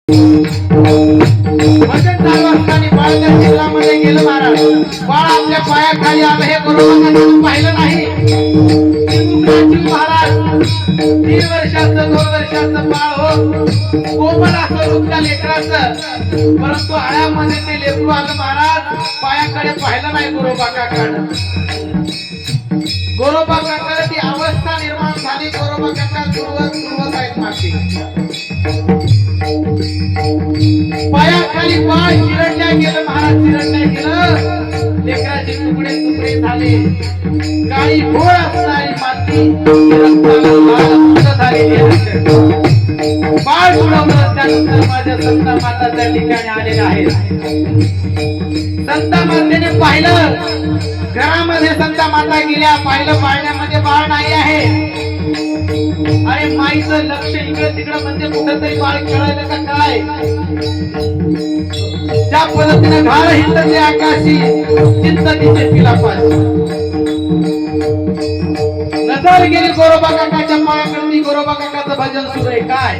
भजन चालू असताना बाळ त्या चिखलामध्ये गेलं महाराज. बाळ आपल्या पायाखाली आलं हे बरोबर पाहिलं नाही. महाराज 3 वर्षाचं 2 वर्षाचं बाळ हो, कोमल असं रूप त्या लेकराचं, परंतु आळ्यामध्ये ते लेकरू आलं महाराज. पायाकडे पाहिलं नाही गोरोबा काकानं. गोरोबा काकाला ती अवस्था निर्माण झाली. गोरोबा काका दुर्वत आहेत माती. पायाखाली बाळ चिरडल्या गेलं महाराज, चिरडल्या गेलं. लेकराचे तुकडे तुकडे झाले. काळी घोळ असणारी माती झालेली. बाळ उडवलं. त्यानंतर माझ्या संता माता त्या ठिकाणी आलेल्या आहेत. संता मातेने पाहिलं, घरामध्ये संता माता गेल्या. पाहिलं पाळण्यामध्ये बाळ नाही आहे. अरे माईचं लक्ष इकडे तिकडे म्हणजे कुठेतरी बाळ खेळायला का काय. ज्या पद्धतीने घाल हिंडते आकाशी, चिंता तिचे पिलापाशी. नजर गेली गोरोबा काकाच्या पायाकडे. गोरोबा काकाचं भजन सुरू आहे काय.